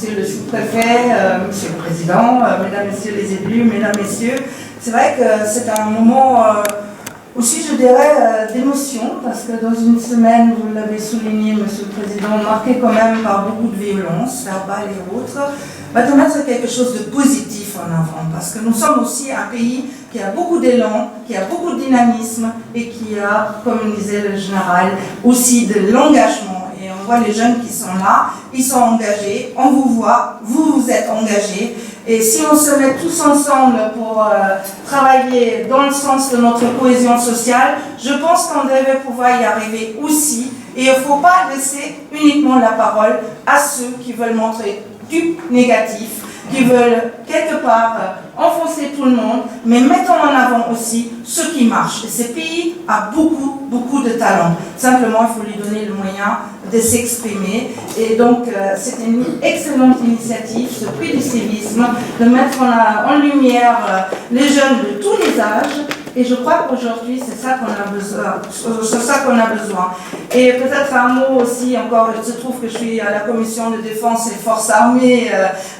Monsieur le sous-préfet, Monsieur le Président, Mesdames, Messieurs les élus, Mesdames, Messieurs. C'est vrai que c'est un moment aussi, je dirais, d'émotion, parce que dans une semaine, vous l'avez souligné, Monsieur le Président, marquée quand même par beaucoup de violence, verbale et autres, va te mettre quelque chose de positif en avant, parce que nous sommes aussi un pays qui a beaucoup d'élan, qui a beaucoup de dynamisme et qui a, comme disait le général, aussi de l'engagement. Et on voit les jeunes qui sont là, ils sont engagés, on vous voit, vous êtes engagés. Et si on se met tous ensemble pour travailler dans le sens de notre cohésion sociale, je pense qu'on devrait pouvoir y arriver aussi. Et il ne faut pas laisser uniquement la parole à ceux qui veulent montrer du négatif, qui veulent quelque part enfoncer tout le monde, mais mettons en avant aussi ce qui marche. Et ce pays a beaucoup de talent. Simplement, il faut lui donner le moyen de s'exprimer. Et donc, c'est une excellente initiative, ce prix du civisme, de mettre en lumière les jeunes de tous les âges. Et je crois qu'aujourd'hui, c'est ça qu'on a besoin. Et peut-être un mot aussi, encore, il se trouve que je suis à la Commission de défense et forces armées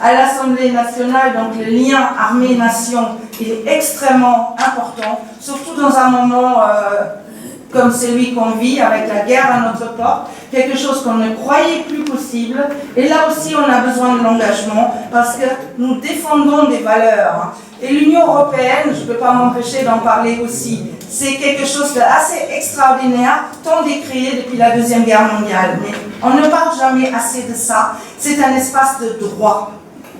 à l'Assemblée nationale, donc le lien armée-nation est extrêmement important, surtout dans un moment comme celui qu'on vit, avec la guerre à notre porte, quelque chose qu'on ne croyait plus possible. Et là aussi, on a besoin de l'engagement, parce que nous défendons des valeurs. Et l'Union européenne, je ne peux pas m'empêcher d'en parler aussi, c'est quelque chose d'assez extraordinaire, tant décrié depuis la Deuxième Guerre mondiale. Mais on ne parle jamais assez de ça. C'est un espace de droit.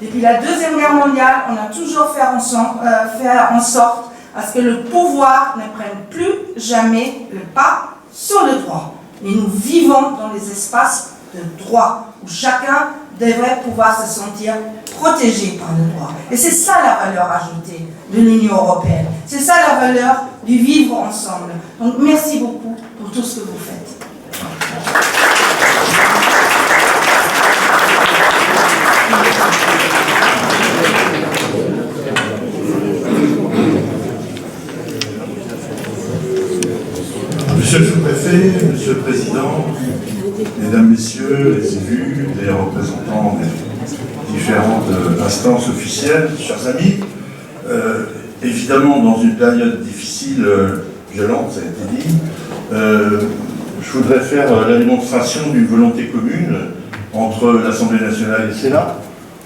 Depuis la Deuxième Guerre mondiale, on a toujours fait en sorte à ce que le pouvoir ne prenne plus jamais le pas sur le droit. Mais nous vivons dans les espaces de droit, où chacun devrait pouvoir se sentir protégé par le droit. Et c'est ça la valeur ajoutée de l'Union européenne. C'est ça la valeur du vivre ensemble. Donc merci beaucoup pour tout ce que vous faites. Monsieur le sous-préfet, Monsieur le Président, Mesdames, Messieurs les élus, les représentants des différentes instances officielles, chers amis, évidemment dans une période difficile, violente, ça a été dit, je voudrais faire la démonstration d'une volonté commune entre l'Assemblée nationale et le Sénat,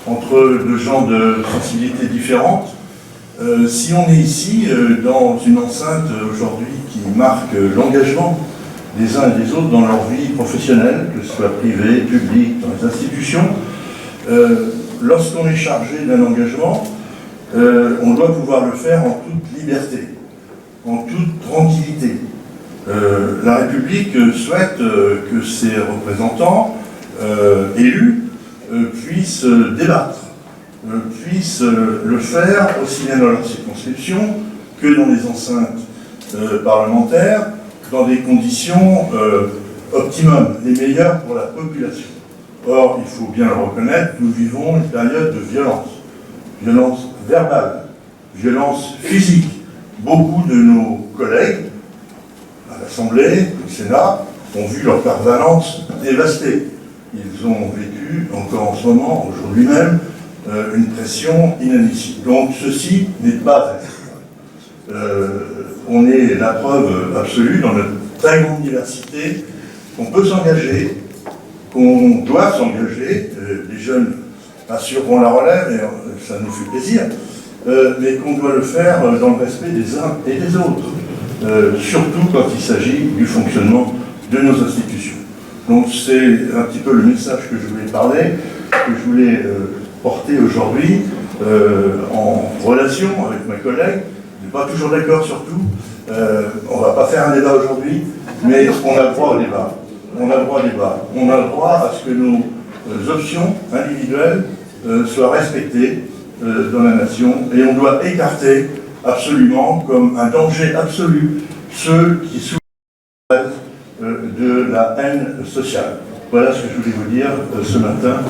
entre deux gens de sensibilités différentes. Si on est ici, dans une enceinte aujourd'hui qui marque l'engagement des uns et des autres dans leur vie professionnelle, que ce soit privée, publique, dans les institutions, lorsqu'on est chargé d'un engagement, on doit pouvoir le faire en toute liberté, en toute tranquillité. La République souhaite que ses représentants élus puissent débattre, puissent le faire aussi bien dans leur circonscription que dans les enceintes parlementaires, dans des conditions optimum, les meilleures pour la population. Or, il faut bien le reconnaître, nous vivons une période de violence. Violence verbale, violence physique. Beaucoup de nos collègues, à l'Assemblée, au Sénat, ont vu leur permanence dévastée. Ils ont vécu, encore en ce moment, aujourd'hui même, une pression inadmissible. Donc, ceci n'est pas on est la preuve absolue, dans notre très grande diversité, qu'on peut s'engager, qu'on doit s'engager. Les jeunes assureront la relève, et ça nous fait plaisir, mais qu'on doit le faire dans le respect des uns et des autres, surtout quand il s'agit du fonctionnement de nos institutions. Donc c'est un petit peu le message que je voulais parler, que je voulais porter aujourd'hui en relation avec mes collègues. On n'est pas toujours d'accord sur tout. On ne va pas faire un débat aujourd'hui, mais on a le droit au débat. On a le droit au débat. On a le droit à ce que nos options individuelles soient respectées dans la nation, et on doit écarter absolument, comme un danger absolu, ceux qui soulèvent de la haine sociale. Voilà ce que je voulais vous dire ce matin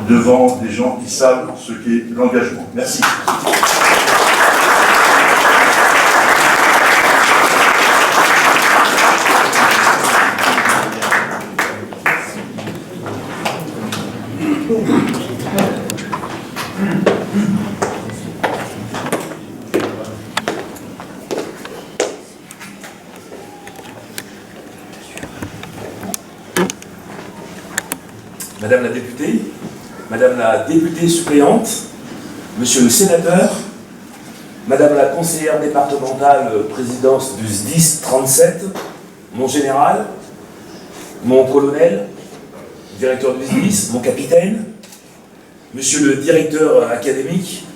devant des gens qui savent ce qu'est l'engagement. Merci. Madame la députée, Madame la députée suppléante, Monsieur le sénateur, Madame la conseillère départementale présidence du SDIS 37, mon général, mon colonel, directeur du SDIS, mon capitaine, Monsieur le directeur académique,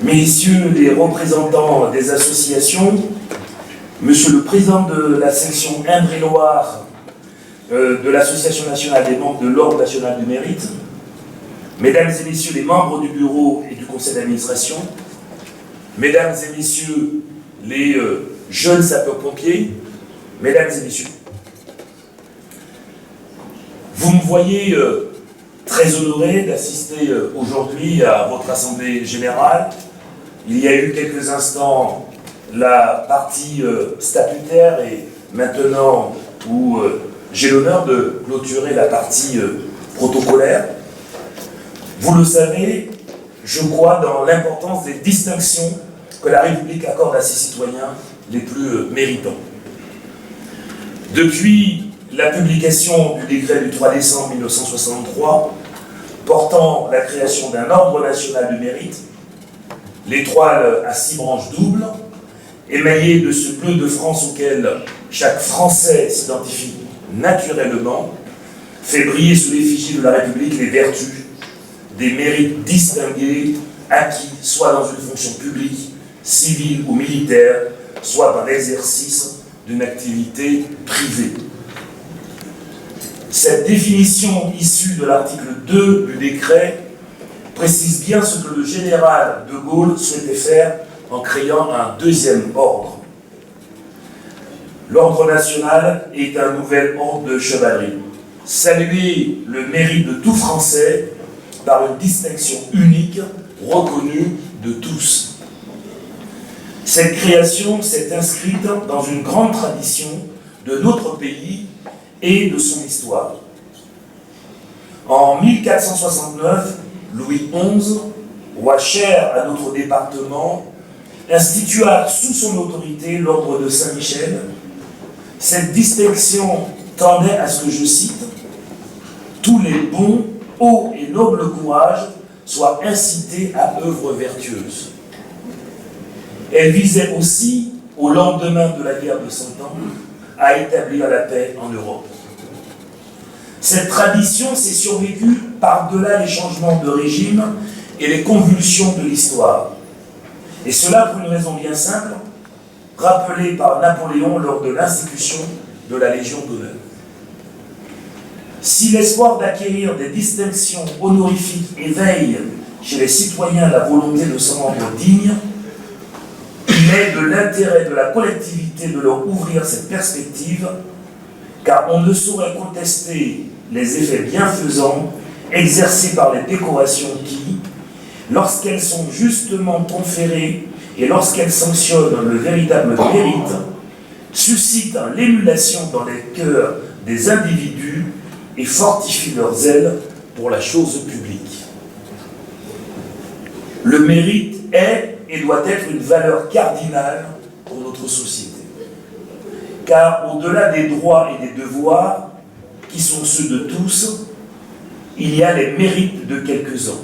Messieurs les représentants des associations, Monsieur le président de la section Indre-et-Loire de l'Association nationale des membres de l'Ordre national du mérite, Mesdames et Messieurs les membres du bureau et du conseil d'administration, Mesdames et Messieurs les jeunes sapeurs-pompiers, Mesdames et Messieurs, vous me voyez très honoré d'assister aujourd'hui à votre assemblée générale. Il y a eu quelques instants la partie statutaire et maintenant où j'ai l'honneur de clôturer la partie protocolaire. Vous le savez, je crois dans l'importance des distinctions que la République accorde à ses citoyens les plus méritants. Depuis la publication du décret du 3 décembre 1963 portant la création d'un ordre national du mérite, l'étoile à 6 branches doubles, émaillée de ce bleu de France auquel chaque Français s'identifie naturellement, fait briller sous l'effigie de la République les vertus des mérites distingués acquis soit dans une fonction publique, civile ou militaire, soit dans l'exercice d'une activité privée. Cette définition issue de l'article 2 du décret précise bien ce que le général de Gaulle souhaitait faire en créant un deuxième ordre. L'ordre national est un nouvel ordre de chevalerie. Saluer le mérite de tout Français par une distinction unique, reconnue de tous. Cette création s'est inscrite dans une grande tradition de notre pays et de son histoire. En 1469, Louis XI, roi cher à notre département, institua sous son autorité l'ordre de Saint-Michel. Cette distinction tendait à ce que, je cite, « tous les bons, hauts et nobles courages soient incités à œuvres vertueuses ». Elle visait aussi, au lendemain de la guerre de Cent Ans, à établir la paix en Europe. Cette tradition s'est survécue par-delà les changements de régime et les convulsions de l'histoire. Et cela pour une raison bien simple, rappelée par Napoléon lors de l'institution de la Légion d'honneur. Si l'espoir d'acquérir des distinctions honorifiques éveille chez les citoyens la volonté de se rendre dignes, il est de l'intérêt de la collectivité de leur ouvrir cette perspective, car on ne saurait contester les effets bienfaisants exercés par les décorations qui, lorsqu'elles sont justement conférées et lorsqu'elles sanctionnent le véritable mérite, suscitent l'émulation dans les cœurs des individus et fortifient leur zèle pour la chose publique. Le mérite est et doit être une valeur cardinale pour notre société. Car au-delà des droits et des devoirs, qui sont ceux de tous, il y a les mérites de quelques-uns.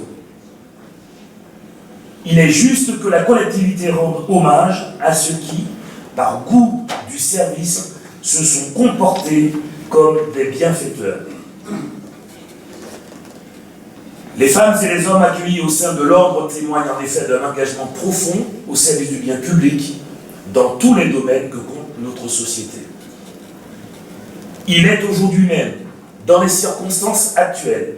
Il est juste que la collectivité rende hommage à ceux qui, par goût du service, se sont comportés comme des bienfaiteurs. Les femmes et les hommes accueillis au sein de l'ordre témoignent en effet d'un engagement profond au service du bien public dans tous les domaines que compte notre société. Il est aujourd'hui même, dans les circonstances actuelles,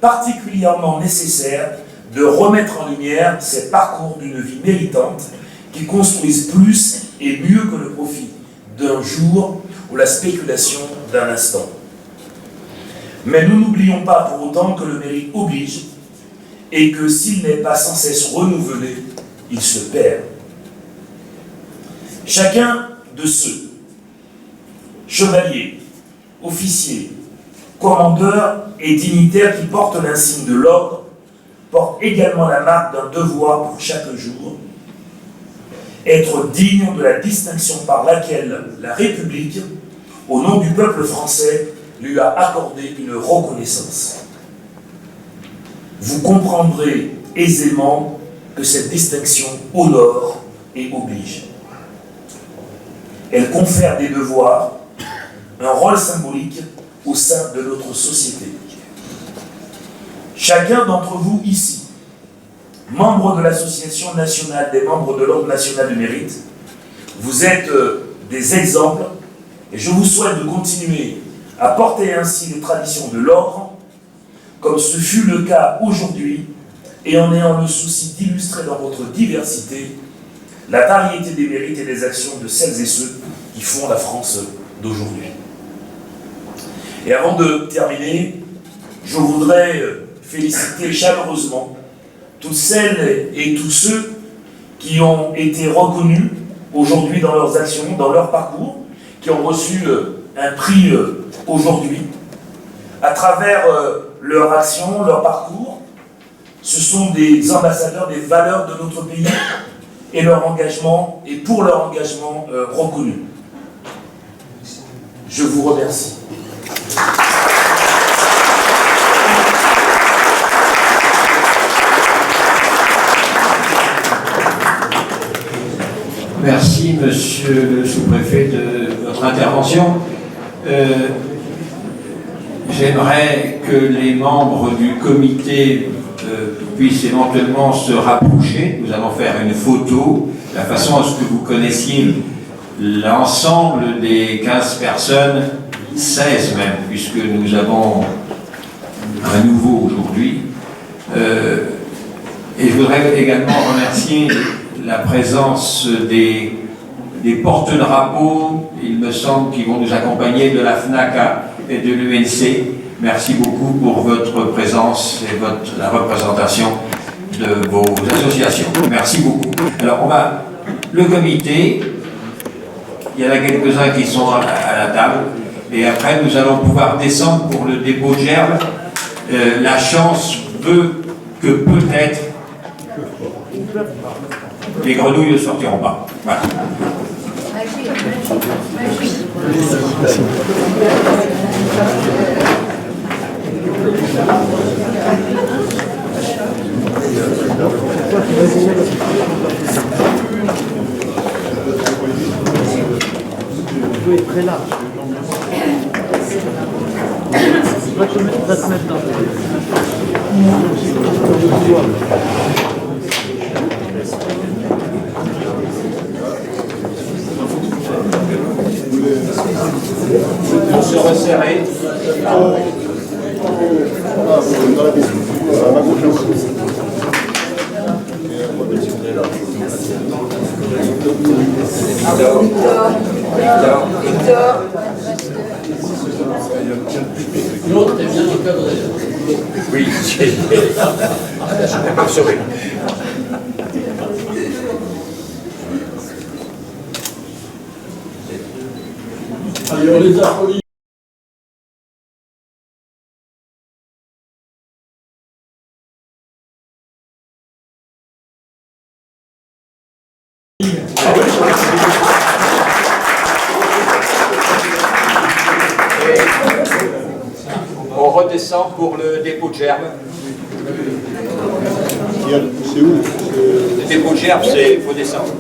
particulièrement nécessaire de remettre en lumière ces parcours d'une vie méritante qui construisent plus et mieux que le profit d'un jour ou la spéculation d'un instant. Mais nous n'oublions pas pour autant que le mérite oblige et que s'il n'est pas sans cesse renouvelé, il se perd. Chacun de ceux, chevaliers, officiers, commandeurs et dignitaires qui portent l'insigne de l'ordre, portent également la marque d'un devoir pour chaque jour, être digne de la distinction par laquelle la République, au nom du peuple français, lui a accordé une reconnaissance. Vous comprendrez aisément que cette distinction honore et oblige. Elle confère des devoirs, un rôle symbolique au sein de notre société. Chacun d'entre vous ici, membre de l'Association nationale des membres de l'Ordre national du mérite, vous êtes des exemples et je vous souhaite de continuer à porter ainsi les traditions de l'Ordre, comme ce fut le cas aujourd'hui, et en ayant le souci d'illustrer dans votre diversité la variété des mérites et des actions de celles et ceux qui font la France d'aujourd'hui. Et avant de terminer, je voudrais féliciter chaleureusement toutes celles et tous ceux qui ont été reconnus aujourd'hui dans leurs actions, dans leur parcours, qui ont reçu un prix aujourd'hui. À travers leur action, leur parcours, ce sont des ambassadeurs des valeurs de notre pays et leur engagement, et pour leur engagement reconnu. Je vous remercie. Merci, monsieur le sous-préfet, de votre intervention. J'aimerais que les membres du comité puissent éventuellement se rapprocher. Nous allons faire une photo, de la façon à ce que vous connaissiez l'ensemble des 15 personnes, 16 même, puisque nous avons un nouveau aujourd'hui. Et je voudrais également remercier la présence des porte-drapeaux, il me semble, qui vont nous accompagner de la FNACA et de l'UNC. Merci beaucoup pour votre présence et la représentation de vos associations. Merci beaucoup. Alors, le comité, il y en a quelques-uns qui sont à la table, et après, nous allons pouvoir descendre pour le dépôt de gerbes. La chance veut que peut-être les grenouilles ne sortiront pas. Voilà. Vous êtes très large. Va te mettre dans. On se resserrer. Victor. L'autre est bien encadré. Oui, je assuré. Allez, on les applaudit. On redescend pour le dépôt de gerbes. C'est où? Le dépôt de gerbes, c'est faut descendre.